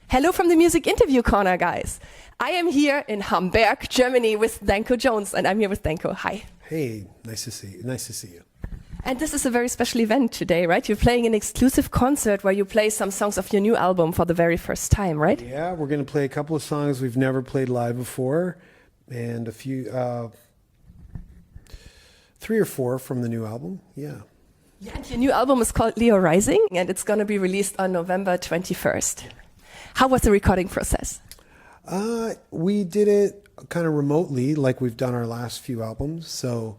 Hello from the Music Interview Corner, guys. I am here in Hamberg, Germany with DANKO Jones, and I'm here with DANKO. Hi. Hey, nice to see you. Nice to see you. And this is a very special event today, right? You're playing an exclusive concert where you play some songs of your new album for the very first time, right? Yeah, we're going to play a couple of songs we've never played live before, and a few, 3 or 4 from the new album. Yeah. Yeah, and your new album is called Leo Rising, and it's going to be released on November 21st. How was the recording process? We did it kind of remotely, like we've done our last few albums. So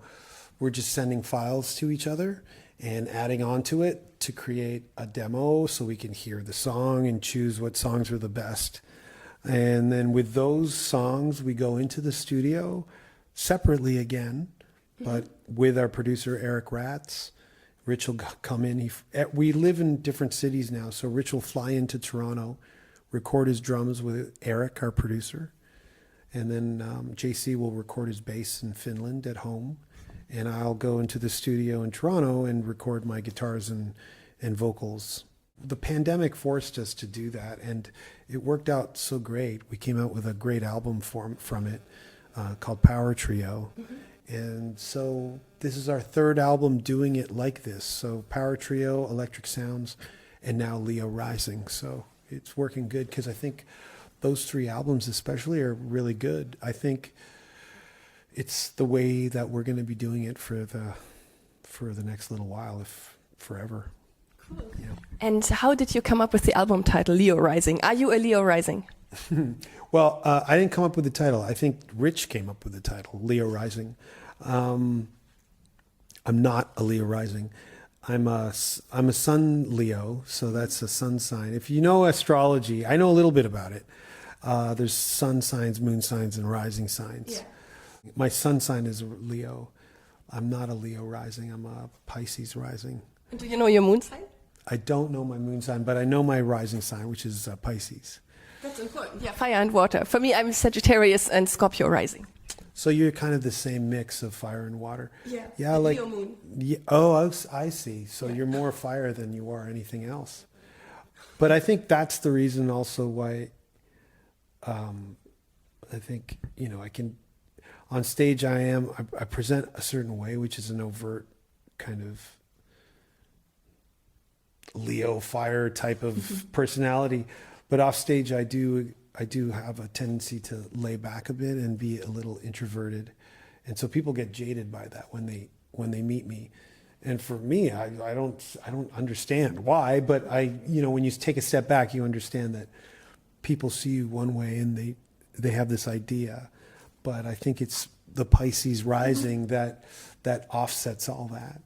we're just sending files to each other and adding on to it to create a demo so we can hear the song and choose what songs are the best. And then with those songs, we go into the studio separately again, but with our producer, Eric Ratz. Rich will come in. We live in different cities now, so Rich will fly into Toronto, record his drums with Eric, our producer, and then JC will record his bass in Finland at home, and I'll go into the studio in Toronto and record my guitars and vocals. The pandemic forced us to do that, and it worked out so great. We came out with a great album from it called Power Trio. And so this is our 3rd album doing it like this. So Power Trio, Electric Sounds, and now Leo Rising. So it's working good because I think those 3 albums especially are really good. I think it's the way that we're going to be doing it for the next little while, if forever. Cool. Yeah. And how did you come up with the album title, Leo Rising? Are you a Leo Rising? Well, I didn't come up with the title. I think Rich came up with the title, Leo Rising. I'm not a Leo Rising. I'm a sun Leo, so that's a sun sign. If you know astrology, I know a little bit about it. There's sun signs, moon signs, and rising signs. Yeah. My sun sign is Leo. I'm not a Leo rising. I'm a Pisces rising. Do you know your moon sign? I don't know my moon sign, but I know my rising sign, which is Pisces. That's important. Yeah, fire and water. For me, I'm Sagittarius and Scorpio rising. So you're kind of the same mix of fire and water. Yeah. Yeah, like Leo moon. Yeah, oh, I see. So you're more fire than you are anything else. But I think that's the reason also why. I think I can, on stage I present a certain way, which is an overt kind of Leo fire type of personality. But off stage, I do have a tendency to lay back a bit and be a little introverted, and so people get jaded by that when they meet me. And for me, I don't understand why, but when you take a step back, you understand that people see you one way and they have this idea, but I think it's the Pisces rising that offsets all that.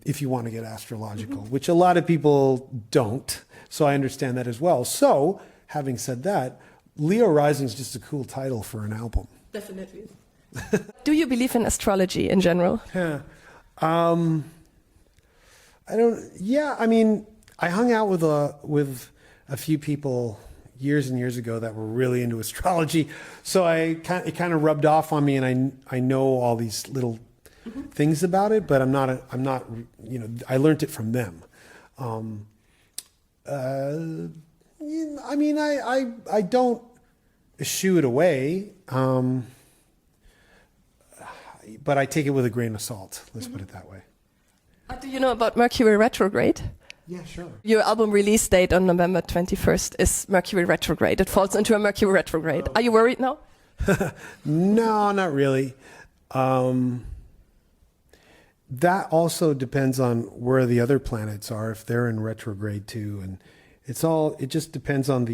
If you want to get astrological, which a lot of people don't. So I understand that as well. So having said that, Leo Rising is just a cool title for an album. Definitely. Do you believe in astrology in general? Yeah. I hung out with a few people years and years ago that were really into astrology. So it kind of rubbed off on me, and I know all these little things about it, but I'm not, I learned it from them. I don't eschew it away, but I take it with a grain of salt. Let's put it that way. Do you know about Mercury retrograde? Yeah, sure. Your album release date on November 21st is Mercury retrograde. It falls into a Mercury retrograde. Are you worried now? No, not really. That also depends on where the other planets are, if they're in retrograde too. And it just depends on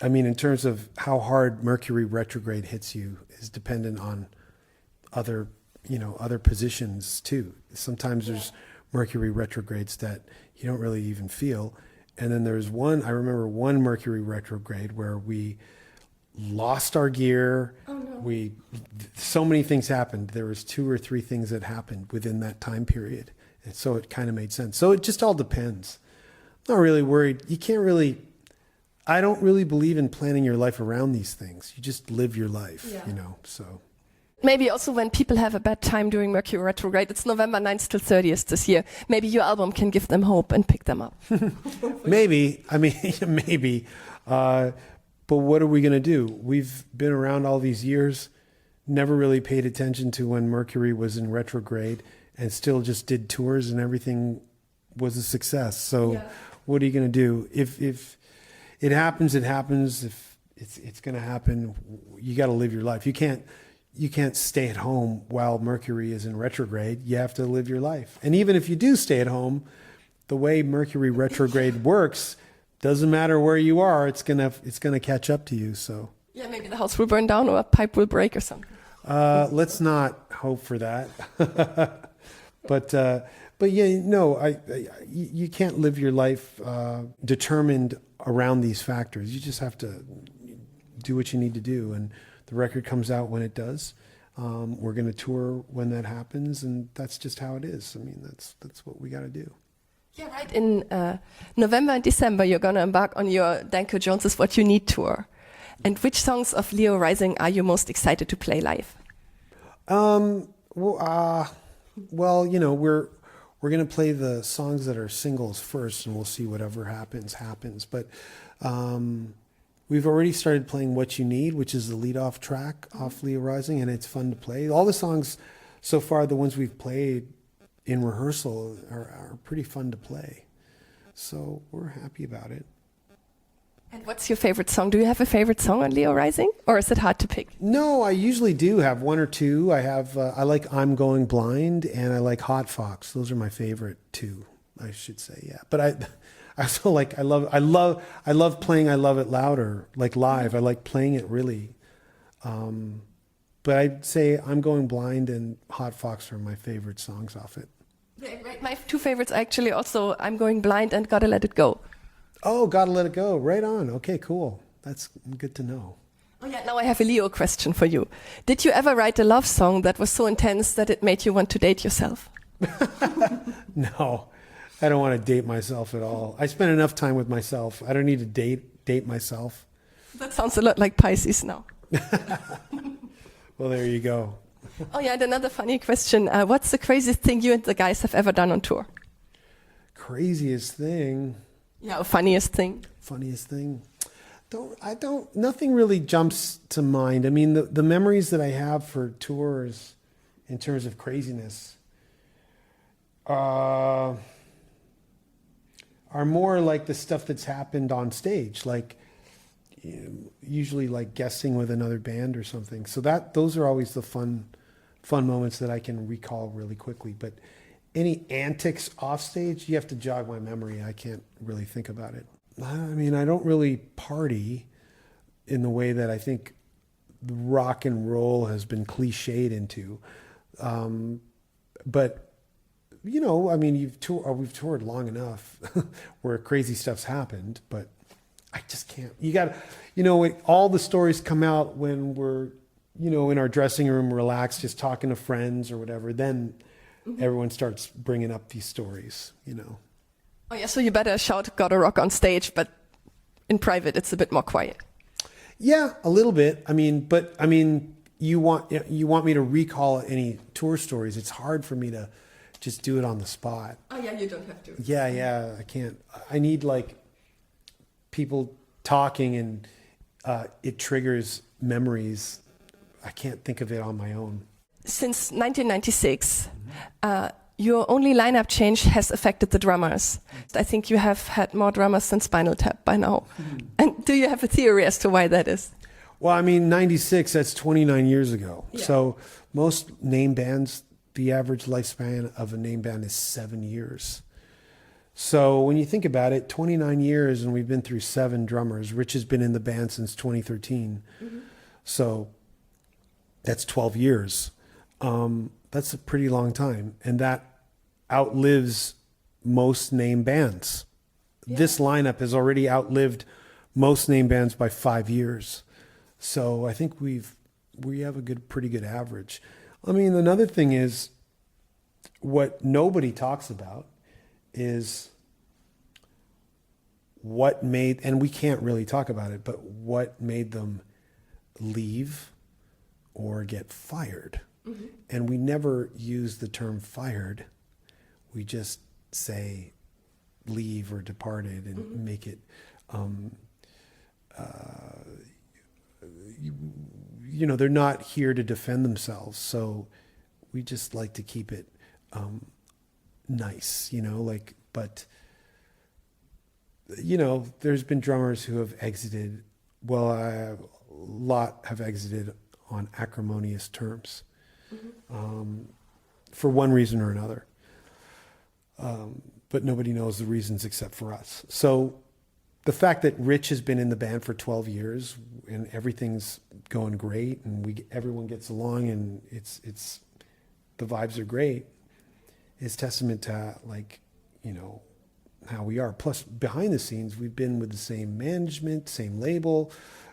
in terms of how hard Mercury retrograde hits you is dependent on other positions too. Sometimes there's Mercury retrogrades that you don't really even feel. And then I remember one Mercury retrograde where we lost our gear. Oh, no. So many things happened. There was 2 or 3 things that happened within that time period. And so it kind of made sense. So it just all depends. I'm not really worried. I don't really believe in planning your life around these things. You just live your life, so. Maybe also when people have a bad time during Mercury retrograde, it's November 9th till 30th this year. Maybe your album can give them hope and pick them up. Maybe. I mean, maybe. But what are we going to do? We've been around all these years, never really paid attention to when Mercury was in retrograde, and still just did tours and everything was a success. So what are you going to do? If it happens, it happens. If it's going to happen, you got to live your life. You can't stay at home while Mercury is in retrograde. You have to live your life. And even if you do stay at home, the way Mercury retrograde works, doesn't matter where you are, it's gonna catch up to you. So yeah, maybe the house will burn down or a pipe will break or something. Let's not hope for that. But yeah, no, you can't live your life determined around these factors. You just have to do what you need to do, and the record comes out when it does. We're going to tour when that happens, and that's just how it is. I mean, that's what we got to do. Yeah, right. In November and December, you're going to embark on your Danko Jones' What You Need tour. And which songs of Leo Rising are you most excited to play live? Well, you know, we're going to play the songs that are singles first, and we'll see whatever happens. But we've already started playing What You Need, which is the lead-off track off Leo Rising, and it's fun to play. All the songs so far, the ones we've played in rehearsal, are pretty fun to play. So we're happy about it. And what's your favorite song? Do you have a favorite song on Leo Rising, or is it hard to pick? No, I usually do have one or two. I like I'm Going Blind, and I like Hot Fox. Those are my favorite two, I should say. Yeah, but I also like I love playing I Love It Louder, like live. I like playing it really. But I'd say I'm Going Blind and Hot Fox are my favorite songs off it. Yeah, right. My two favorites are actually also I'm Going Blind and Gotta Let It Go. Oh, Gotta Let It Go. Right on. Okay, cool. That's good to know. Oh yeah, now I have a Leo question for you. Did you ever write a love song that was so intense that it made you want to date yourself? No, I don't want to date myself at all. I spend enough time with myself. I don't need to date myself. That sounds a lot like Pisces now. Well, there you go. Oh yeah, and another funny question. What's the craziest thing you and the guys have ever done on tour? Craziest thing? Yeah, or funniest thing? Funniest thing? Nothing really jumps to mind. I mean, the memories that I have for tours in terms of craziness are more like the stuff that's happened on stage, like usually like guesting with another band or something. So those are always the fun moments that I can recall really quickly. But any antics off stage, you have to jog my memory. I can't really think about it. I mean, I don't really party in the way that I think rock and roll has been cliched into. But you know, I mean, we've toured long enough where crazy stuff's happened, but I just can't. You got to, you know, all the stories come out when we're, you know, in our dressing room, relaxed, just talking to friends or whatever. Then everyone starts bringing up these stories, you know. Oh yeah, so you better shout "Gotta Rock" on stage, but in private it's a bit more quiet. Yeah, a little bit. I mean, you want me to recall any tour stories. It's hard for me to just do it on the spot. Oh yeah, you don't have to. Yeah, I can't. I need like people talking, and it triggers memories. I can't think of it on my own. Since 1996, your only lineup change has affected the drummers. I think you have had more drummers than Spinal Tap by now. And do you have a theory as to why that is? Well, I mean, 96, that's 29 years ago. Yeah. So most name bands, the average lifespan of a name band is 7 years. So when you think about it, 29 years, and we've been through 7 drummers. Rich has been in the band since 2013. So that's 12 years. That's a pretty long time. And that outlives most name bands. Yeah. This lineup has already outlived most name bands by 5 years. So I think we have a pretty good average. I mean, another thing is what nobody talks about is what made, and we can't really talk about it, but what made them leave or get fired. And we never use the term fired. We just say leave or departed and make it, you know, they're not here to defend themselves. So we just like to keep it nice, you know, like, but, you know, there's been drummers who have exited, well, a lot have exited on acrimonious terms, for one reason or another. But nobody knows the reasons except for us. So the fact that Rich has been in the band for 12 years and everything's going great and everyone gets along and it's the vibes are great is testament to, like, you know, how we are. Plus, behind the scenes, we've been with the same management, same label.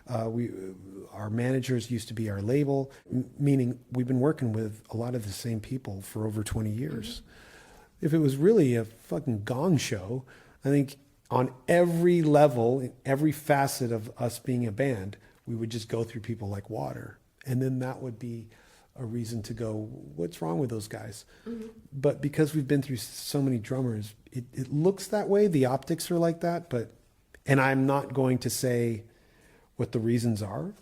Our managers used to be our label, meaning we've been working with a lot of the same people for over 20 years. If it was really a fucking gong show, I think on every level, in every facet of us being a band, we would just go through people like water. And then that would be a reason to go, what's wrong with those guys? But because we've been through so many drummers, it looks that way. The optics are like that. And I'm not going to say what the reasons are,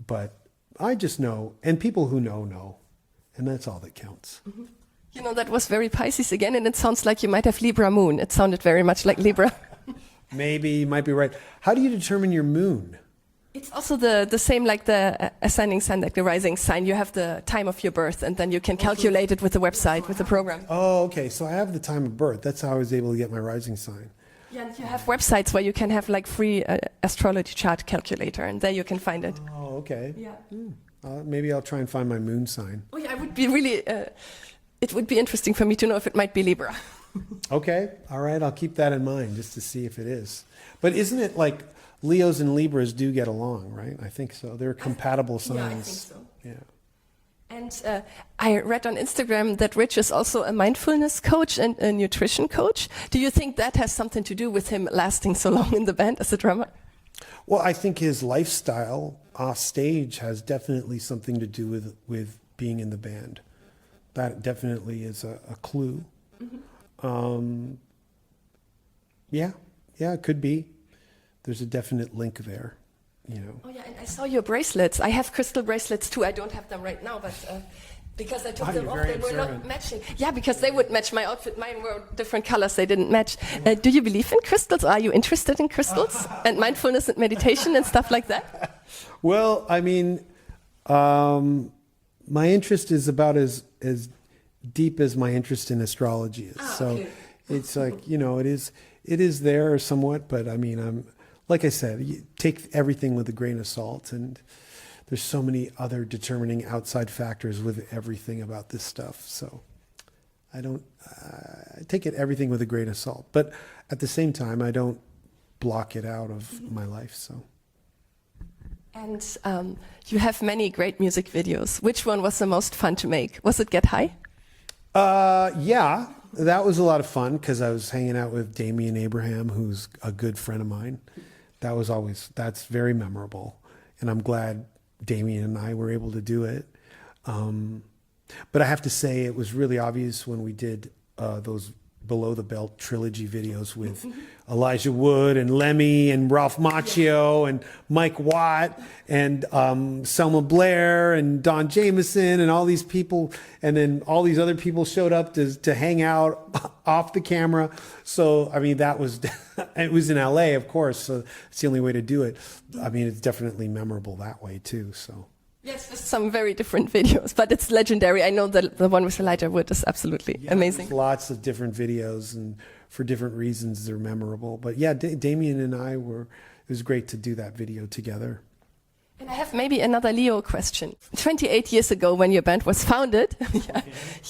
but I just know, and people who know, and that's all that counts. You know, that was very Pisces again, and it sounds like you might have Libra moon. It sounded very much like Libra. Maybe, you might be right. How do you determine your moon? It's also the same like the ascending sign, like the rising sign. You have the time of your birth, and then you can calculate it with the website, with the program. Oh, okay. So I have the time of birth. That's how I was able to get my rising sign. Yeah, and you have websites where you can have like free astrology chart calculator, and there you can find it. Oh, okay. Yeah. Maybe I'll try and find my moon sign. Oh, yeah, I would be really... it would be interesting for me to know if it might be Libra. Okay. All right. I'll keep that in mind just to see if it is. But isn't it like Leos and Libras do get along, right? I think so. They're compatible signs. Yeah, I think so. Yeah. And I read on Instagram that Rich is also a mindfulness coach and a nutrition coach. Do you think that has something to do with him lasting so long in the band as a drummer? Well, I think his lifestyle off stage has definitely something to do with being in the band. That definitely is a clue. Yeah, it could be. There's a definite link there, you know. Oh yeah, and I saw your bracelets. I have crystal bracelets too. I don't have them right now, but because I took them off, they were not matching. Yeah, because they would match my outfit. Mine were different colors. They didn't match. Do you believe in crystals? Are you interested in crystals and mindfulness and meditation and stuff like that? Well, I mean, my interest is about as deep as my interest in astrology is. So it's like, you know, it is there somewhat, but I mean, like I said, you take everything with a grain of salt, and there's so many other determining outside factors with everything about this stuff. So I take everything with a grain of salt, but at the same time, I don't block it out of my life. So. And you have many great music videos. Which one was the most fun to make? Was it Get High? Yeah, that was a lot of fun because I was hanging out with Damian Abraham, who's a good friend of mine. That's very memorable. And I'm glad Damian and I were able to do it. But I have to say it was really obvious when we did those Below the Belt trilogy videos with Elijah Wood and Lemmy and Ralph Macchio and Mike Watt and Selma Blair and Don Jameson and all these people, and then all these other people showed up to hang out off the camera. So I mean, that was it was in LA, of course, so it's the only way to do it. I mean, it's definitely memorable that way too. So. Yes, there's some very different videos, but it's legendary. I know that the one with Elijah Wood is absolutely amazing. There's lots of different videos, and for different reasons they're memorable. But yeah, Damien and I it was great to do that video together. And I have maybe another Leo question. 28 years ago, when your band was founded,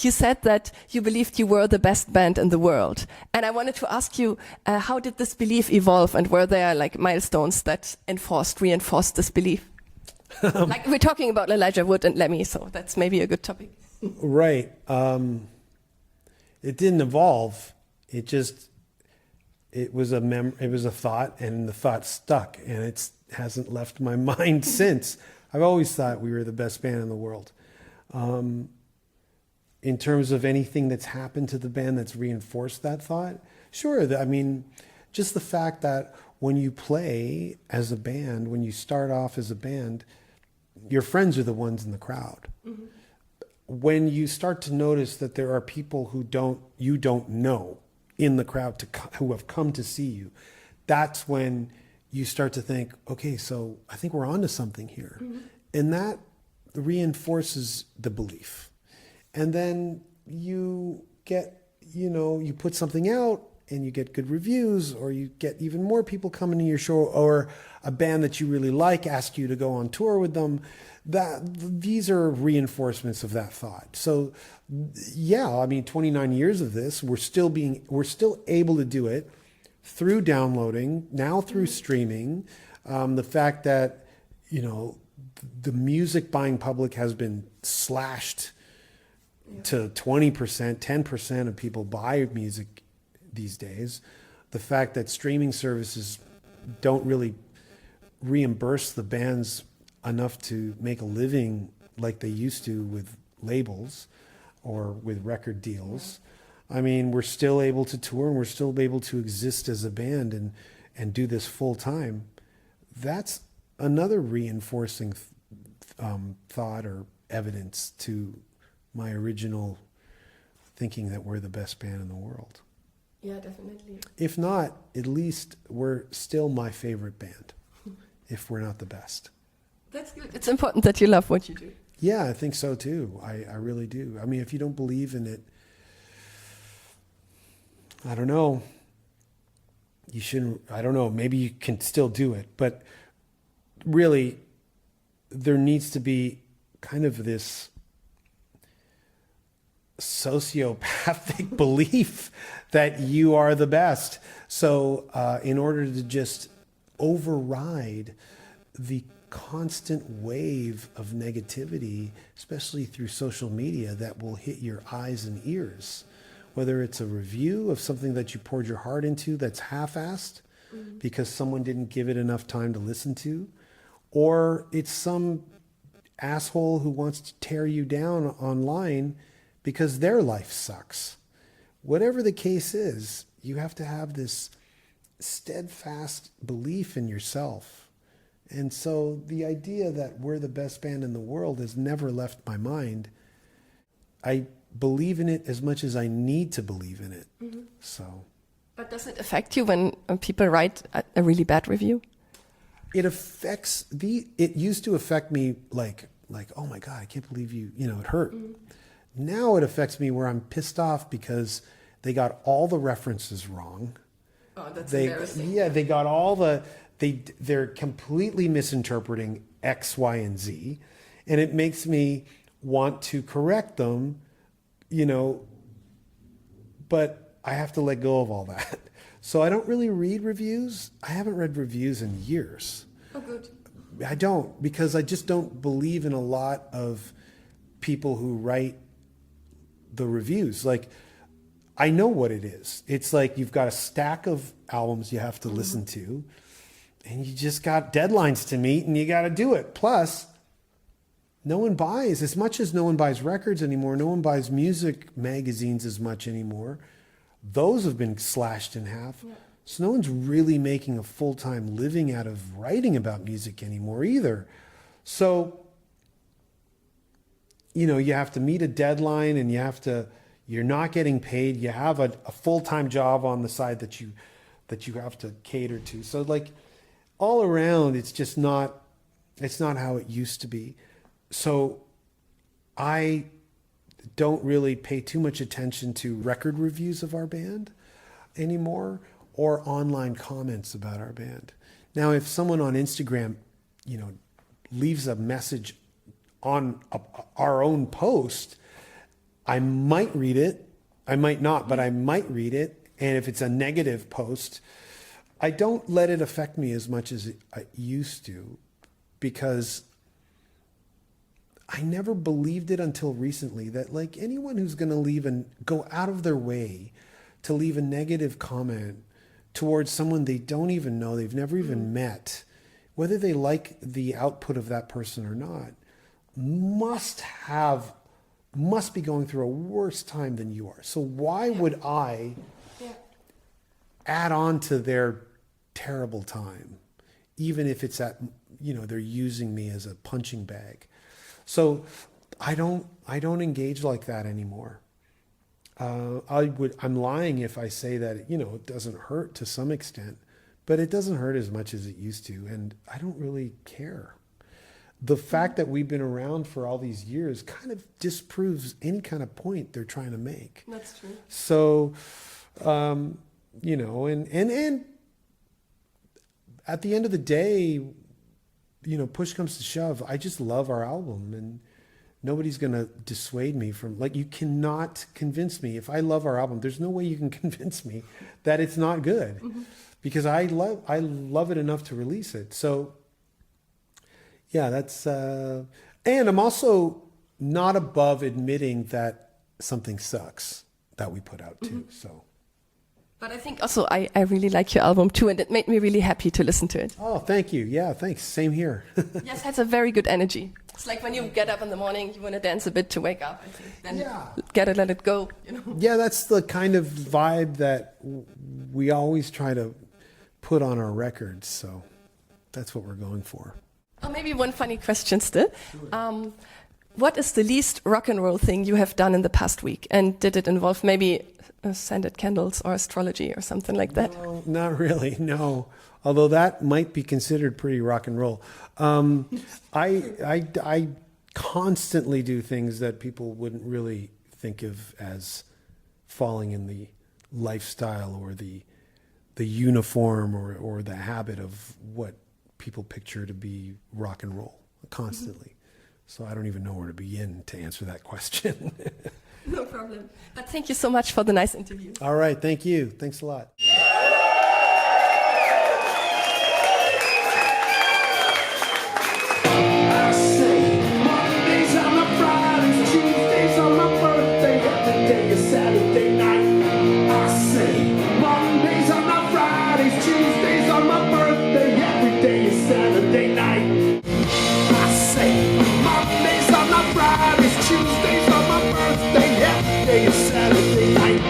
you said that you believed you were the best band in the world. And I wanted to ask you, how did this belief evolve, and were there like milestones that reinforced this belief? Like we're talking about Elijah Wood and Lemmy, so that's maybe a good topic. Right. It didn't evolve. It was a thought, and the thought stuck, and it hasn't left my mind since. I've always thought we were the best band in the world. In terms of anything that's happened to the band that's reinforced that thought, sure. I mean, just the fact that when you play as a band, when you start off as a band, your friends are the ones in the crowd. Mm-hmm. When you start to notice that there are people who you don't know in the crowd who have come to see you, that's when you start to think, okay, so I think we're onto something here. Mm-hmm. And that reinforces the belief. And then you get, you put something out and you get good reviews, or you get even more people coming to your show, or a band that you really like ask you to go on tour with them. These are reinforcements of that thought. So yeah, I mean, 29 years of this, we're still able to do it through downloading, now through streaming. The fact that, the music buying public has been slashed to 20%, 10% of people buy music these days. The fact that streaming services don't really reimburse the bands enough to make a living like they used to with labels or with record deals. I mean, we're still able to tour and we're still able to exist as a band and do this full time. That's another reinforcing thought or evidence to my original thinking that we're the best band in the world. Yeah, definitely. If not, at least we're still my favorite band, if we're not the best. That's good. It's important that you love what you do. Yeah, I think so too. I really do. I mean, if you don't believe in it, I don't know. You shouldn't, I don't know, maybe you can still do it. But really, there needs to be kind of this sociopathic belief that you are the best. So in order to just override the constant wave of negativity, especially through social media, that will hit your eyes and ears, whether it's a review of something that you poured your heart into that's half-assed because someone didn't give it enough time to listen to, or it's some asshole who wants to tear you down online because their life sucks. Whatever the case is, you have to have this steadfast belief in yourself. And so the idea that we're the best band in the world has never left my mind. I believe in it as much as I need to believe in it. Mm-hmm. So. But does it affect you when people write a really bad review? It used to affect me like, oh my God, I can't believe it hurt. Mm-hmm. Now it affects me where I'm pissed off because they got all the references wrong. Oh, that's embarrassing. Yeah, they got they're completely misinterpreting X, Y, and Z. And it makes me want to correct them, but I have to let go of all that. So I don't really read reviews. I haven't read reviews in years. Oh, good. I don't, because I just don't believe in a lot of people who write the reviews. Like, I know what it is. It's like you've got a stack of albums you have to listen to, and you just got deadlines to meet, and you got to do it. Plus, no one buys, as much as no one buys records anymore, no one buys music magazines as much anymore. Those have been slashed in half. Yeah. So no one's really making a full-time living out of writing about music anymore either. So, you have to meet a deadline, and you're not getting paid. You have a full-time job on the side that you have to cater to. So like all around, it's not how it used to be. So I don't really pay too much attention to record reviews of our band anymore, or online comments about our band. Now, if someone on Instagram, leaves a message on our own post, I might read it. I might not, but I might read it. And if it's a negative post, I don't let it affect me as much as I used to, because I never believed it until recently that like anyone who's going to go out of their way to leave a negative comment towards someone they don't even know, they've never even met, whether they like the output of that person or not, must be going through a worse time than you are. So why would I add on to their terrible time, even if it's they're using me as a punching bag? So I don't engage like that anymore. I'm lying if I say that, it doesn't hurt to some extent, but it doesn't hurt as much as it used to. And I don't really care. The fact that we've been around for all these years kind of disproves any kind of point they're trying to make. That's true. So, and at the end of the day, push comes to shove, I just love our album, and nobody's going to dissuade me from, you cannot convince me. If I love our album, there's no way you can convince me that it's not good, because I love it enough to release it. So yeah, that's, and I'm also not above admitting that something sucks that we put out too, so. But I think also I really like your album too, and it made me really happy to listen to it. Oh, thank you. Yeah, thanks. Same here. Yes, it has a very good energy. It's like when you get up in the morning, you want to dance a bit to wake up. I think. Then gotta let it go. Yeah, that's the kind of vibe that we always try to put on our records. So that's what we're going for. Oh, maybe one funny question still. What is the least rock and roll thing you have done in the past week? And did it involve maybe scented candles or astrology or something like that? No, not really, no. Although that might be considered pretty rock and roll. I constantly do things that people wouldn't really think of as falling in the lifestyle or the uniform or the habit of what people picture to be rock and roll, constantly. So I don't even know where to begin to answer that question. No problem. But thank you so much for the nice interview. All right, thank you. Thanks a lot. I say Mondays are my Fridays, Tuesdays are my birthday, every day is Saturday night. I say Mondays are my Fridays, Tuesdays are my birthday, every day is Saturday night. I say Mondays are my Fridays, Tuesdays are my birthday, every day is Saturday night.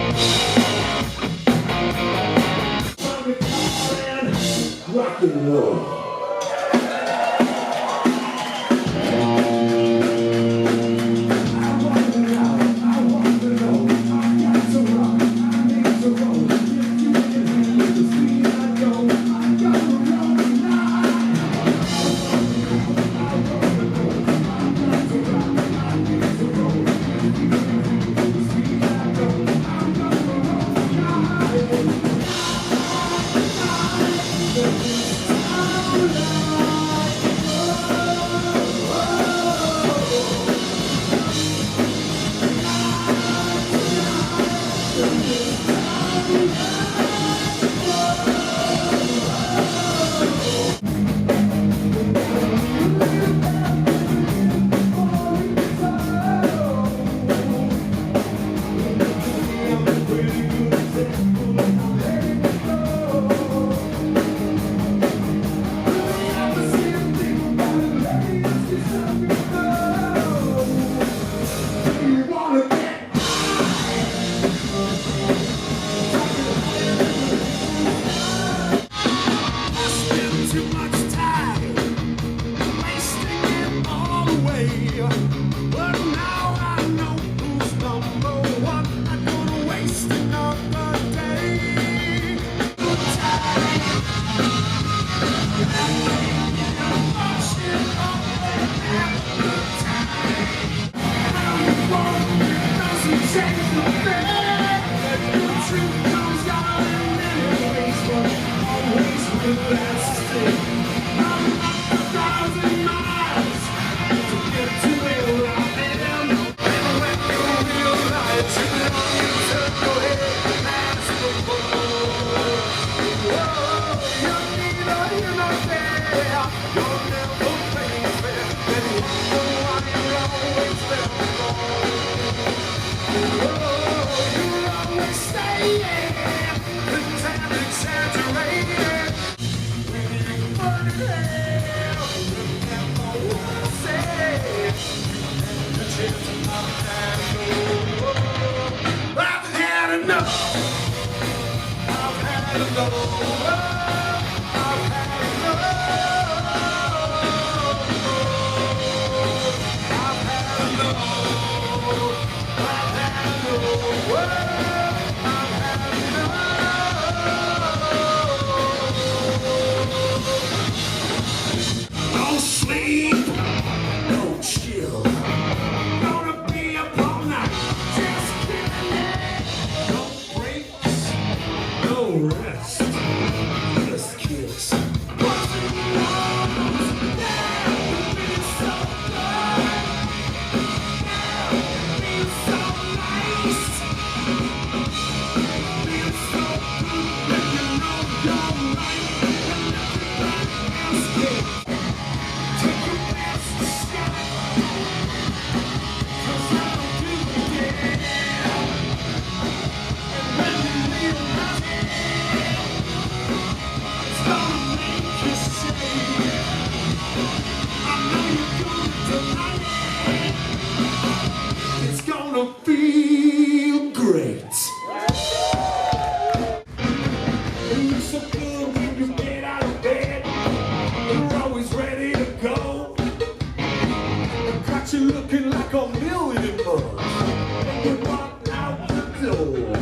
Rock and roll. Exaggerated. No sleep, no chill. Gonna be up all night, just killing it. No breaks, no rest, just kiss. Buzzing lungs, yeah, it feels so good. Yeah, it feels so nice. It feels so good when you know you're right and everybody else can't. Take your best shot, 'cause I don't give a damn. And when you realize it's gonna make you say, I know you're gonna deny it. It's gonna feel great. And you're so good when you get out of bed. You're always ready to go. I got you looking like a million bucks. And you walk out the door.